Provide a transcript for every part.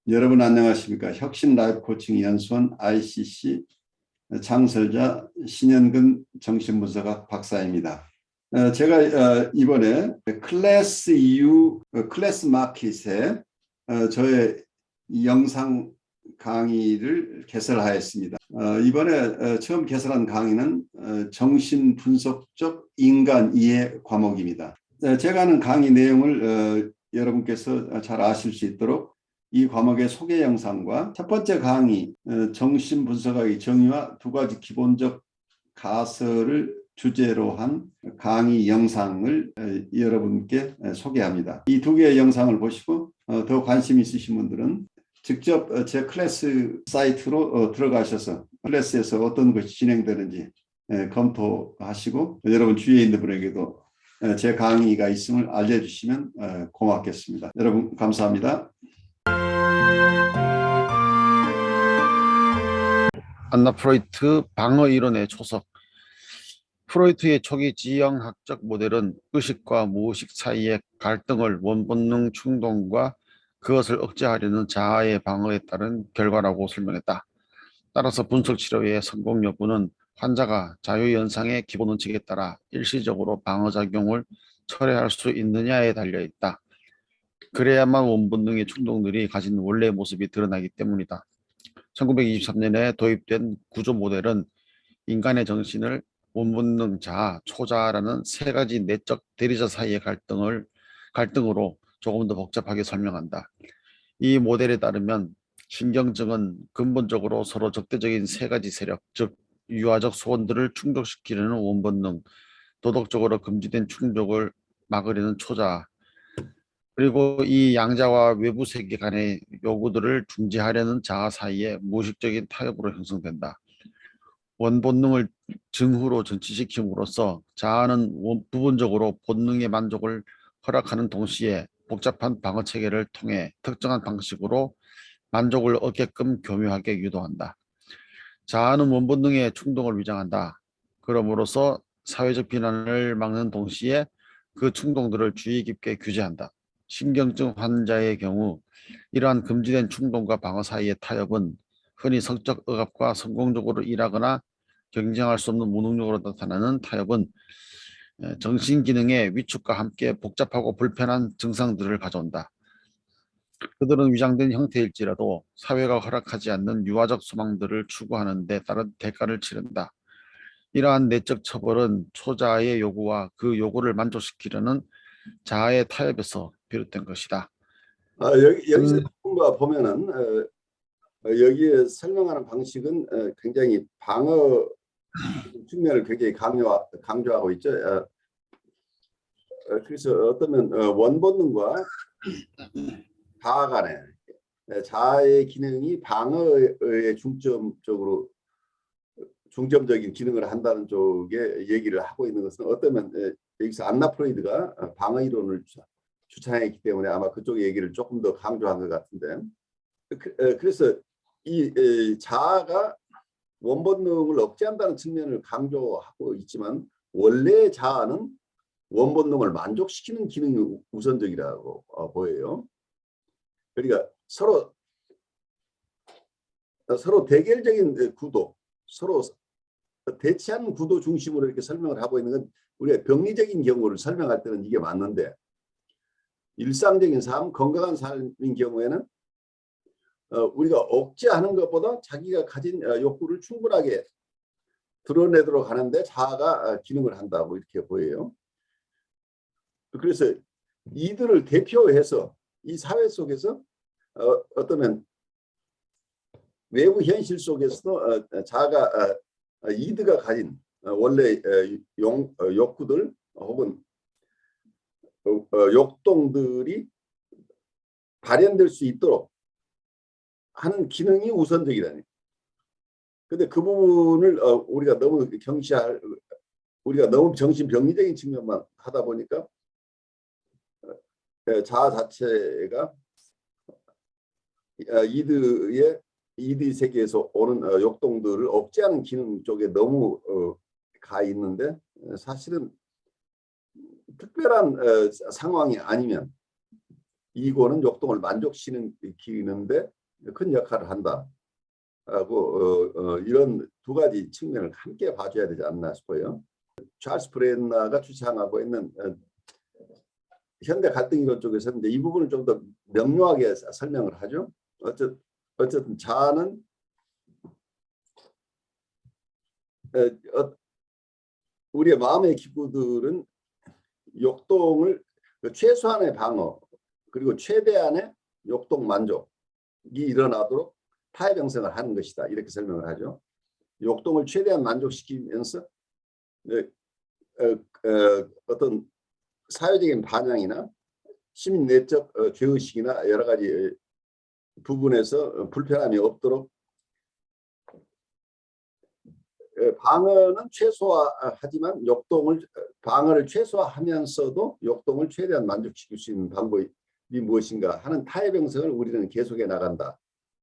여러분 안녕하십니까? 혁신 라이프 코칭 연수원 ICC 창설자 신현근 정신분석학 박사입니다. 제가 이번에 클래스 EU 클래스 마켓에 저의 영상 강의를 개설하였습니다. 이번에 처음 개설한 강의는 정신분석적 인간 이해 과목입니다. 제가 하는 강의 내용을 여러분께서 잘 아실 수 있도록 이 과목의 소개 영상과 첫 번째 강의 정신분석학의 정의와 두 가지 기본적 가설을 주제로 한 강의 영상을 여러분께 소개합니다. 이 두 개의 영상을 보시고 더 관심 있으신 분들은 직접 제 클래스 사이트로 들어가셔서 클래스에서 어떤 것이 진행되는지 검토하시고 여러분 주위에 있는 분에게도 제 강의가 있음을 알려주시면 고맙겠습니다. 여러분 감사합니다. 안나 프로이트 방어 이론의 초석. 프로이트의 초기 지형학적 모델은 의식과 무의식 사이의 갈등을 원본능 충동과 그것을 억제하려는 자아의 방어에 따른 결과라고 설명했다. 따라서 분석치료의 성공 여부는 환자가 자유연상의 기본 원칙에 따라 일시적으로 방어작용을 철회할 수 있느냐에 달려있다. 그래야만 원본능의 충동들이 가진 원래의 모습이 드러나기 때문이다. 1923년에 도입된 구조 모델은 인간의 정신을 원본능 자아, 초자아라는 세 가지 내적 대리자 사이의 갈등으로 조금 더 복잡하게 설명한다. 이 모델에 따르면 신경증은 근본적으로 서로 적대적인 세 가지 세력, 즉 유아적 소원들을 충족시키려는 원본능, 도덕적으로 금지된 충족을 막으려는 초자아, 그리고 이 양자와 외부 세계 간의 요구들을 중지하려는 자아 사이의 무의식적인 타협으로 형성된다. 원본능을 증후로 전치시킴으로써 자아는 부분적으로 본능의 만족을 허락하는 동시에 복잡한 방어 체계를 통해 특정한 방식으로 만족을 얻게끔 교묘하게 유도한다. 자아는 원본능의 충동을 위장한다. 그러므로써 사회적 비난을 막는 동시에 그 충동들을 주의 깊게 규제한다. 신경증 환자의 경우 이러한 금지된 충동과 방어 사이의 타협은 흔히 성적 억압과 성공적으로 일하거나 경쟁할 수 없는 무능력으로 나타나는 타협은 정신기능의 위축과 함께 복잡하고 불편한 증상들을 가져온다. 그들은 위장된 형태일지라도 사회가 허락하지 않는 유아적 소망들을 추구하는 데 따른 대가를 치른다. 이러한 내적 처벌은 초자아의 요구와 그 요구를 만족시키려는 자아의 타협에서 비롯된 것이다. 여기서 보면은 여기에 설명하는 방식은 굉장히 방어 측면을 굉장히 강조하고 있죠. 그래서 어쩌면 원본능과 자아 간의 자아의 기능이 방어에 중점적인 기능을 한다는 쪽에 얘기를 하고 있는 것은 어쩌면 여기서 안나 프로이드가 방어 이론을 추천했기 때문에 아마 그쪽 얘기를 조금 더 강조한 것 같은데, 그래서 이 자아가 원본능을 억제한다는 측면을 강조하고 있지만 원래 자아는 원본능을 만족시키는 기능이 우선적이라고 보여요. 그러니까 서로 대결적인 구도, 서로 대치하는 구도 중심으로 이렇게 설명을 하고 있는 건 우리가 병리적인 경우를 설명할 때는 이게 맞는데, 일상적인 삶, 건강한 삶인 경우에는 우리가 억제하는 것보다 자기가 가진 욕구를 충분하게 드러내도록 하는데 자아가 기능을 한다고 이렇게 보여요. 그래서 이들을 대표해서 이 사회 속에서 어떠면 외부 현실 속에서도 자아가 이드가 가진 원래 욕구들 혹은 욕동들이 발현될 수 있도록 하는 기능이 우선적이라니. 근데 그 부분을 우리가 너무 정신병리적인 측면만 하다 보니까 자아 자체가 이드 세계에서 오는 욕동들을 억제하는 기능 쪽에 너무 가 있는데, 사실은 특별한 상황이 아니면 이고는 욕동을 만족시키는데 큰 역할을 한다 하고 이런 두 가지 측면을 함께 봐줘야 되지 않나 싶어요. 찰스 브렌너가 주창하고 있는 현대 갈등 이론 쪽에서는 이제 이 부분을 좀 더 명료하게 설명을 하죠. 어쨌든 자아는 우리의 마음의 기구들은 욕동을 최소한의 방어 그리고 최대한의 욕동 만족이 일어나도록 타협 형성을 하는 것이다. 이렇게 설명을 하죠. 욕동을 최대한 만족시키면서 어떤 사회적인 반향이나 시민 내적 죄의식이나 여러 가지 부분에서 불편함이 없도록 방어는 최소화하지만 방어를 최소화하면서도 욕동을 최대한 만족시킬 수 있는 방법이 무엇인가 하는 타협 형성을 우리는 계속해 나간다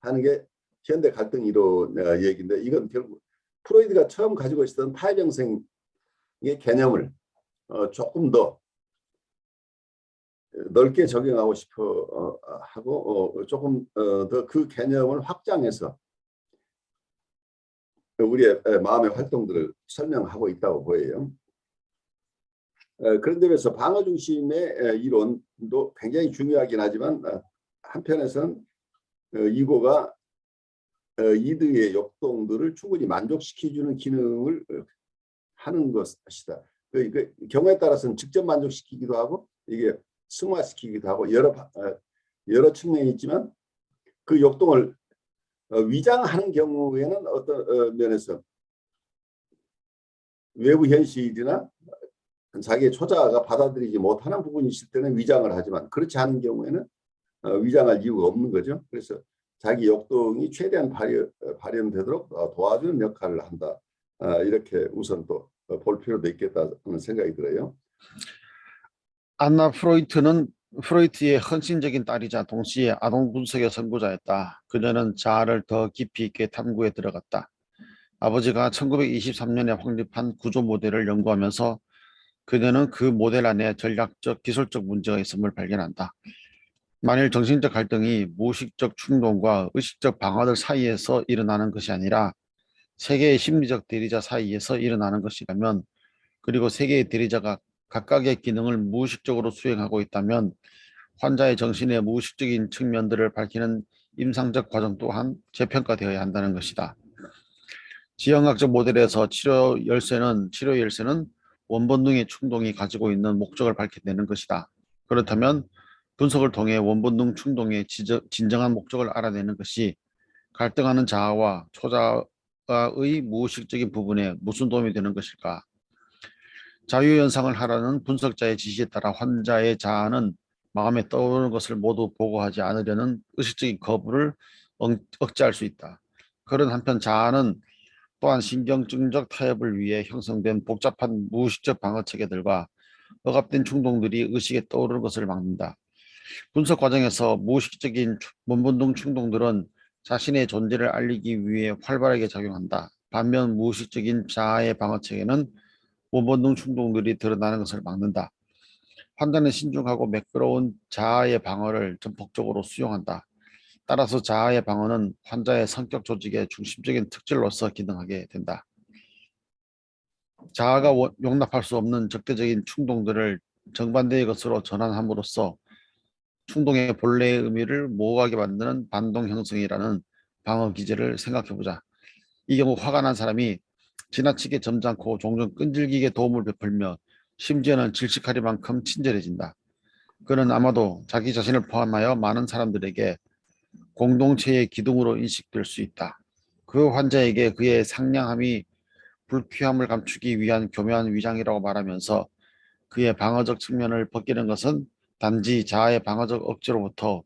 하는 게 현대 갈등 이론 얘기인데, 이건 결국 프로이드가 처음 가지고 있었던 타협 형성의 개념을 조금 더 넓게 적용하고 싶어 하고 조금 더 그 개념을 확장해서 우리의 마음의 활동들을 설명하고 있다고 보여요. 그런 점에서 방어 중심의 이론도 굉장히 중요하긴 하지만 한편에서는 이고가 이드의 욕동들을 충분히 만족시켜주는 기능을 하는 것이다. 경우에 따라서는 직접 만족시키기도 하고 이게 승화시키기도 하고 여러 측면이 있지만 그 욕동을 위장하는 경우에는 어떤 면에서 외부 현실이나 자기의 초자가 받아들이지 못하는 부분이 있을 때는 위장을 하지만 그렇지 않은 경우에는 위장할 이유가 없는 거죠. 그래서 자기 욕동이 최대한 발현되도록 도와주는 역할을 한다. 이렇게 우선 또 볼 필요도 있겠다는 생각이 들어요. 안나 프로이트의 헌신적인 딸이자 동시에 아동 분석의 선구자였다. 그녀는 자아를 더 깊이 있게 탐구에 들어갔다. 아버지가 1923년에 확립한 구조 모델을 연구하면서 그녀는 그 모델 안에 전략적, 기술적 문제가 있음을 발견한다. 만일 정신적 갈등이 무의식적 충동과 의식적 방어들 사이에서 일어나는 것이 아니라 세 개의 심리적 대리자 사이에서 일어나는 것이라면, 그리고 세 개의 대리자가 각각의 기능을 무의식적으로 수행하고 있다면 환자의 정신의 무의식적인 측면들을 밝히는 임상적 과정 또한 재평가되어야 한다는 것이다. 지형학적 모델에서 치료 열쇠는 원본능의 충동이 가지고 있는 목적을 밝혀내는 것이다. 그렇다면 분석을 통해 원본능 충동의 진정한 목적을 알아내는 것이 갈등하는 자아와 초자아의 무의식적인 부분에 무슨 도움이 되는 것일까? 자유연상을 하라는 분석자의 지시에 따라 환자의 자아는 마음에 떠오르는 것을 모두 보고하지 않으려는 의식적인 거부를 억제할 수 있다. 그런 한편 자아는 또한 신경증적 타협을 위해 형성된 복잡한 무의식적 방어 체계들과 억압된 충동들이 의식에 떠오르는 것을 막는다. 분석 과정에서 무의식적인 원본능 충동들은 자신의 존재를 알리기 위해 활발하게 작용한다. 반면 무의식적인 자아의 방어 체계는 원본능 충동들이 드러나는 것을 막는다. 환자는 신중하고 매끄러운 자아의 방어를 전폭적으로 수용한다. 따라서 자아의 방어는 환자의 성격 조직의 중심적인 특질로서 기능하게 된다. 자아가 용납할 수 없는 적대적인 충동들을 정반대의 것으로 전환함으로써 충동의 본래의 의미를 모호하게 만드는 반동 형성이라는 방어 기제를 생각해보자. 이 경우 화가 난 사람이 지나치게 점잖고 종종 끈질기게 도움을 베풀며 심지어는 질식하리만큼 친절해진다. 그는 아마도 자기 자신을 포함하여 많은 사람들에게 공동체의 기둥으로 인식될 수 있다. 그 환자에게 그의 상냥함이 불쾌함을 감추기 위한 교묘한 위장이라고 말하면서 그의 방어적 측면을 벗기는 것은 단지 자아의 방어적 억제로부터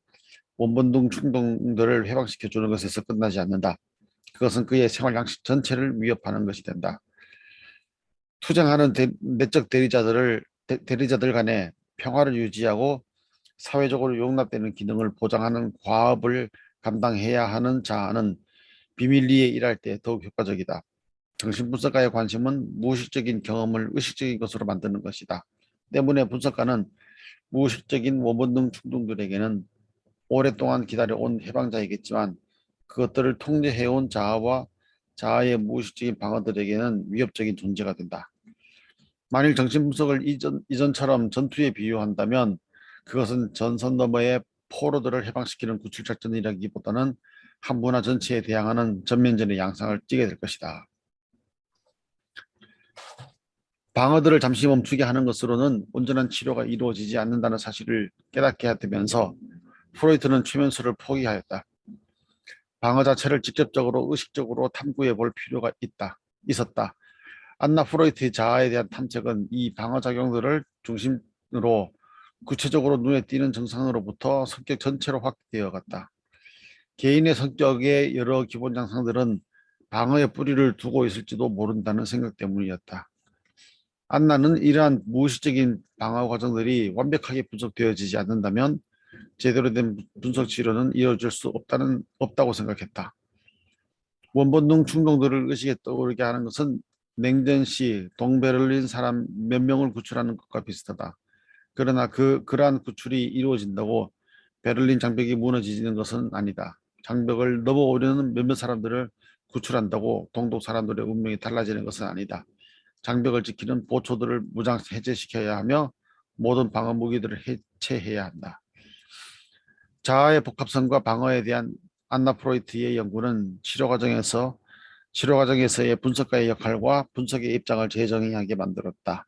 원본능 충동들을 해방시켜 주는 것에서 끝나지 않는다. 그것은 그의 생활 양식 전체를 위협하는 것이 된다. 투쟁하는 내적 대리자들 간의 평화를 유지하고 사회적으로 용납되는 기능을 보장하는 과업을 감당해야 하는 자아는 비밀리에 일할 때 더욱 효과적이다. 정신분석가의 관심은 무의식적인 경험을 의식적인 것으로 만드는 것이다. 때문에 분석가는 무의식적인 원본능 충동들에게는 오랫동안 기다려온 해방자이겠지만 그것들을 통제해온 자아와 자아의 무의식적인 방어들에게는 위협적인 존재가 된다. 만일 정신분석을 이전처럼 전투에 비유한다면 그것은 전선 너머의 포로들을 해방시키는 구출작전이라기보다는 한 문화 전체에 대항하는 전면전의 양상을 띠게 될 것이다. 방어들을 잠시 멈추게 하는 것으로는 온전한 치료가 이루어지지 않는다는 사실을 깨닫게 되면서 프로이트는 최면수를 포기하였다. 방어 자체를 직접적으로 의식적으로 탐구해 볼 필요가 있었다. 안나 프로이트의 자아에 대한 탐색은 이 방어작용들을 중심으로 구체적으로 눈에 띄는 증상으로부터 성격 전체로 확대되어 갔다. 개인의 성격의 여러 기본 양상들은 방어의 뿌리를 두고 있을지도 모른다는 생각 때문이었다. 안나는 이러한 무의식적인 방어 과정들이 완벽하게 분석되어지지 않는다면 제대로 된 분석 치료는 이어질 수 없다고 생각했다. 원본능 충동들을 의식에 떠오르게 하는 것은 냉전 시 동베를린 사람 몇 명을 구출하는 것과 비슷하다. 그러나 그러한 구출이 이루어진다고 베를린 장벽이 무너지는 것은 아니다. 장벽을 넘어오려는 몇몇 사람들을 구출한다고 동독 사람들의 운명이 달라지는 것은 아니다. 장벽을 지키는 보초들을 무장 해제시켜야 하며 모든 방어 무기들을 해체해야 한다. 자아의 복합성과 방어에 대한 안나 프로이트의 연구는 치료 과정에서의 분석가의 역할과 분석의 입장을 재정의하게 만들었다.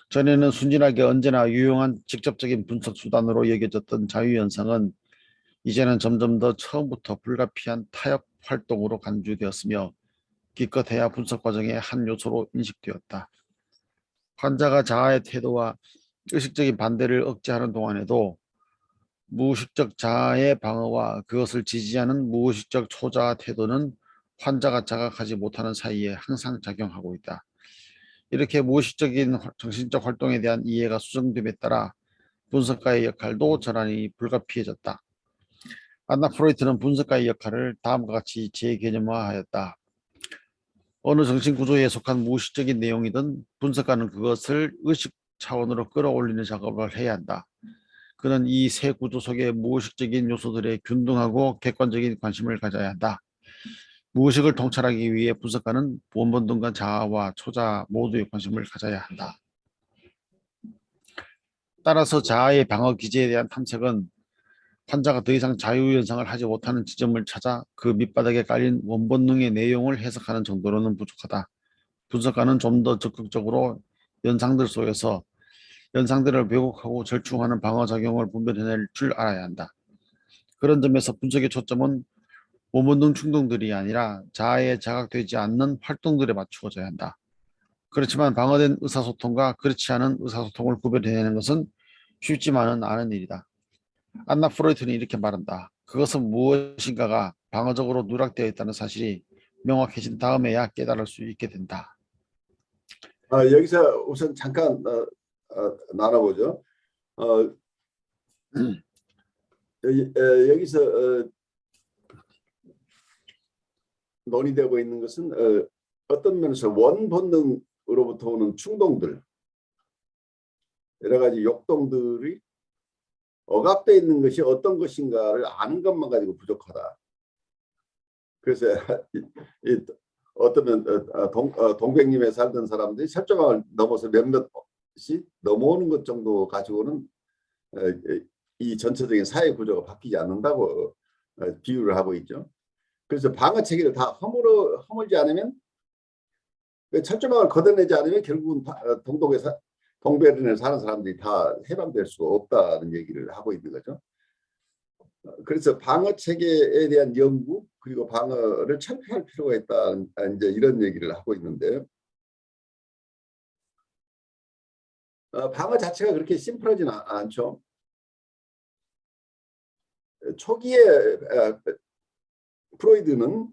전에는 순진하게 언제나 유용한 직접적인 분석 수단으로 여겨졌던 자유현상은 이제는 점점 더 처음부터 불가피한 타협 활동으로 간주되었으며 기껏해야 분석 과정의 한 요소로 인식되었다. 환자가 자아의 태도와 의식적인 반대를 억제하는 동안에도 무의식적 자아의 방어와 그것을 지지하는 무의식적 초자아 태도는 환자가 자각하지 못하는 사이에 항상 작용하고 있다. 이렇게 무의식적인 정신적 활동에 대한 이해가 수정됨에 따라 분석가의 역할도 전환이 불가피해졌다. 안나 프로이트는 분석가의 역할을 다음과 같이 재개념화하였다. 어느 정신구조에 속한 무의식적인 내용이든 분석가는 그것을 의식 차원으로 끌어올리는 작업을 해야 한다. 그는 이 새 구조 속의 무의식적인 요소들에 균등하고 객관적인 관심을 가져야 한다. 무의식을 통찰하기 위해 분석가는 원본능과 자아와 초자 모두에 관심을 가져야 한다. 따라서 자아의 방어 기제에 대한 탐색은 환자가 더 이상 자유연상을 하지 못하는 지점을 찾아 그 밑바닥에 깔린 원본능의 내용을 해석하는 정도로는 부족하다. 분석가는 좀 더 적극적으로 연상들 속에서 연상들을 왜곡하고 절충하는 방어작용을 분별해낼 줄 알아야 한다. 그런 점에서 분석의 초점은 원본능 충동들이 아니라 자아에 자각되지 않는 활동들에 맞추어져야 한다. 그렇지만 방어된 의사소통과 그렇지 않은 의사소통을 구별해내는 것은 쉽지만은 않은 일이다. 안나 프로이트는 이렇게 말한다. 그것은 무엇인가가 방어적으로 누락되어 있다는 사실이 명확해진 다음에야 깨달을 수 있게 된다. 여기서 우선 잠깐 나눠보죠. 여기서 논의되고 있는 것은 어떤 면에서 원본능으로부터 오는 충동들, 여러 가지 욕동들이 억압되어 있는 것이 어떤 것인가를 아는 것만 가지고 부족하다. 그래서 어쩌면 동백님에 살던 사람들이 철조망을 넘어서 몇몇이 넘어오는 것 정도 가지고는 이 전체적인 사회 구조가 바뀌지 않는다고 비유를 하고 있죠. 그래서 방어 체계를 다 허물지 않으면, 철조망을 걷어내지 않으면 결국은 동베를린에 사는 사람들이 다 해방될 수가 없다는 얘기를 하고 있는 거죠. 그래서 방어 체계에 대한 연구 그리고 방어를 철폐할 필요가 있다, 이제 이런 얘기를 하고 있는데, 방어 자체가 그렇게 심플하지는 않죠. 초기에 프로이드는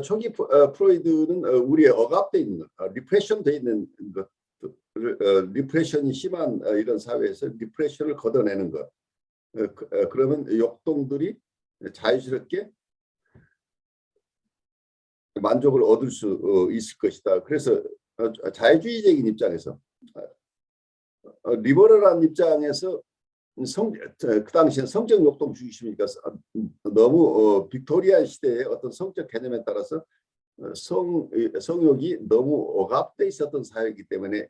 초기 프로이드는 우리의 억압되어 있는 것, 리프레션되어 있는 것들을 리프레션이 심한 이런 사회에서 리프레션을 걷어내는 것, 그러면 욕동들이 자유스럽게 만족을 얻을 수 있을 것이다. 그래서 자유주의적인 입장에서 리버럴한 입장에서 그 당시에 성적 욕동 중심이니까 너무 빅토리아 시대의 어떤 성적 개념에 따라서 성욕이 너무 억압돼 있었던 사회이기 때문에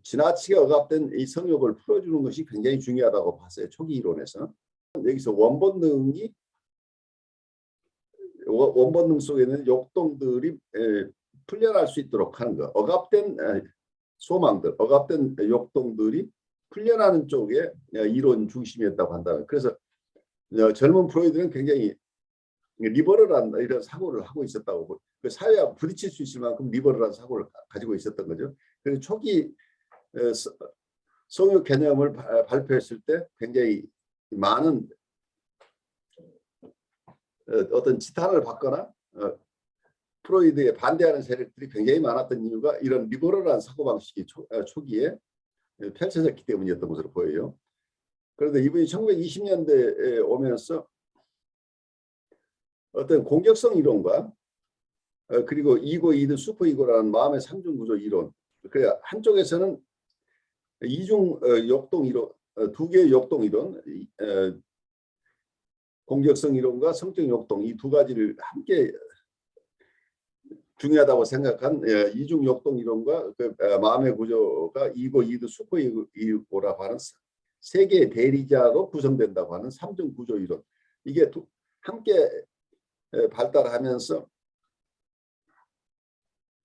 지나치게 억압된 이 성욕을 풀어주는 것이 굉장히 중요하다고 봤어요. 초기 이론에서. 여기서 원본능 속에는 욕동들이 풀려날 수 있도록 하는 것. 억압된 소망들, 억압된 욕동들이 풀려나는 쪽에 이론 중심이었다고 한다. 그래서 젊은 프로이드는 굉장히 리버럴한 이런 사고를 하고 있었다고, 그 사회와 부딪힐 수 있을 만큼 리버럴한 사고를 가지고 있었던 거죠. 그래서 초기 성욕 개념을 발표했을 때 굉장히 많은 어떤 지탄을 받거나 프로이드에 반대하는 세력들이 굉장히 많았던 이유가 이런 리버럴한 사고방식이 초기에 펼쳐졌기 때문이었던 것으로 보여요. 그런데 이분이 1920년대에 오면서 어떤 공격성 이론과 그리고 이고 이드 슈퍼 이고라는 마음의 삼중 구조 이론, 그래 한쪽에서는 이중 역동 이론, 두 개의 역동 이론, 공격성 이론과 성적 역동, 이 두 가지를 함께 중요하다고 생각한 이중 역동 이론과 그 마음의 구조가 이고 이드 슈퍼 이고라고 하는 세 개의 대리자로 구성된다고 하는 삼중 구조 이론, 이게 함께 발달하면서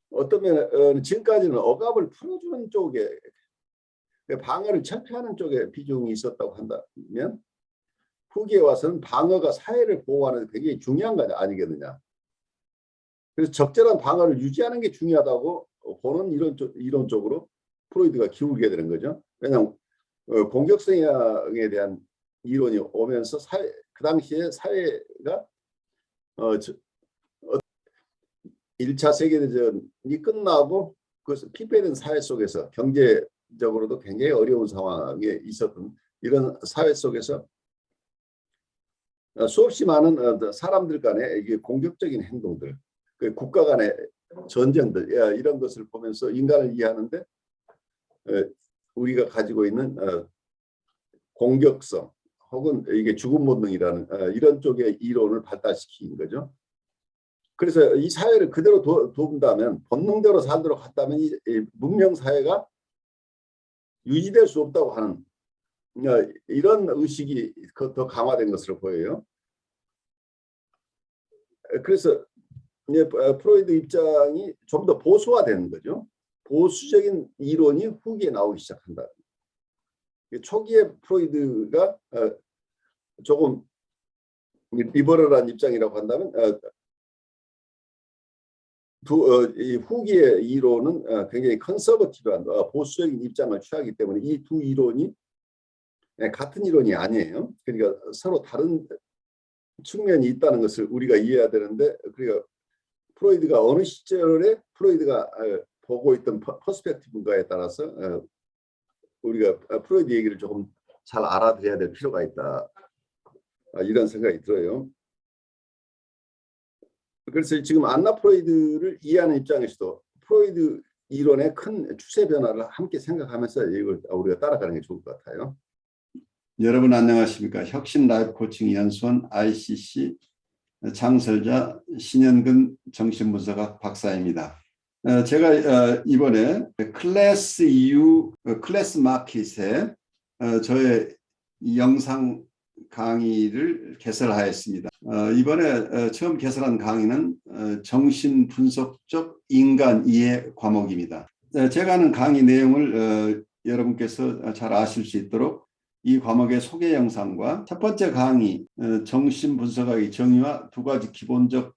어떤 면에 지금까지는 억압을 풀어주는 쪽에, 방어를 철폐하는 쪽에 비중이 있었다고 한다면 후기에 와서는 방어가 사회를 보호하는 데 굉장히 중요한 거 아니겠느냐. 그래서 적절한 방어를 유지하는 게 중요하다고 보는 이론적으로 프로이드가 기울게 되는 거죠. 왜냐하면 공격성에 대한 이론이 오면서 그 당시에 사회가 1차 세계대전이 끝나고 그것을 피폐된 사회 속에서 경제적으로도 굉장히 어려운 상황에 있었던 이런 사회 속에서 수없이 많은 사람들 간의 이게 공격적인 행동들, 그 국가 간의 전쟁들, 이런 것을 보면서 인간을 이해하는데 우리가 가지고 있는 공격성 혹은 이게 죽음 본능이라는 이런 쪽의 이론을 발달시킨 거죠. 그래서 이 사회를 그대로 둔다면, 본능대로 살도록 한다면 이 문명 사회가 유지될 수 없다고 하는 이런 의식이 더 강화된 것으로 보여요. 그래서 프로이드 입장이 좀 더 보수화되는 거죠. 보수적인 이론이 후기에 나오기 시작한다. 초기에 프로이드가 조금 리버럴한 입장이라고 한다면 이 후기의 이론은 굉장히 컨서버티브한 보수적인 입장을 취하기 때문에 이 두 이론이 같은 이론이 아니에요. 그러니까 서로 다른 측면이 있다는 것을 우리가 이해해야 되는데, 그러니까 프로이드가 어느 시절에 프로이드가 보고 있던 퍼스펙티브인가에 따라서 우리가 프로이드 얘기를 조금 잘 알아들어야 될 필요가 있다, 이런 생각이 들어요. 그래서 지금 안나 프로이드를 이해하는 입장에서도 프로이드 이론의 큰 추세 변화를 함께 생각하면서 이걸 우리가 따라가는 게 좋을 것 같아요. 여러분 안녕하십니까? 혁신 라이프 코칭 연수원 ICC 창설자 신현근 정신분석학 박사입니다. 제가 이번에 클래스 EU 클래스 마켓에 저의 영상 강의를 개설하였습니다. 이번에 처음 개설한 강의는 정신분석적 인간 이해 과목입니다. 제가 하는 강의 내용을 여러분께서 잘 아실 수 있도록 이 과목의 소개 영상과 첫 번째 강의 정신분석학의 정의와 두 가지 기본적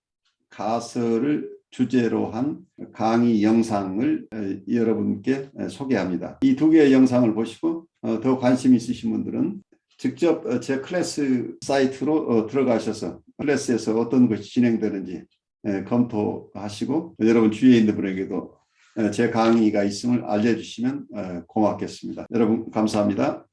가설을 주제로 한 강의 영상을 여러분께 소개합니다. 이 두 개의 영상을 보시고 더 관심 있으신 분들은 직접 제 클래스 사이트로 들어가셔서 클래스에서 어떤 것이 진행되는지 검토하시고 여러분 주위에 있는 분에게도 제 강의가 있음을 알려주시면 고맙겠습니다. 여러분 감사합니다.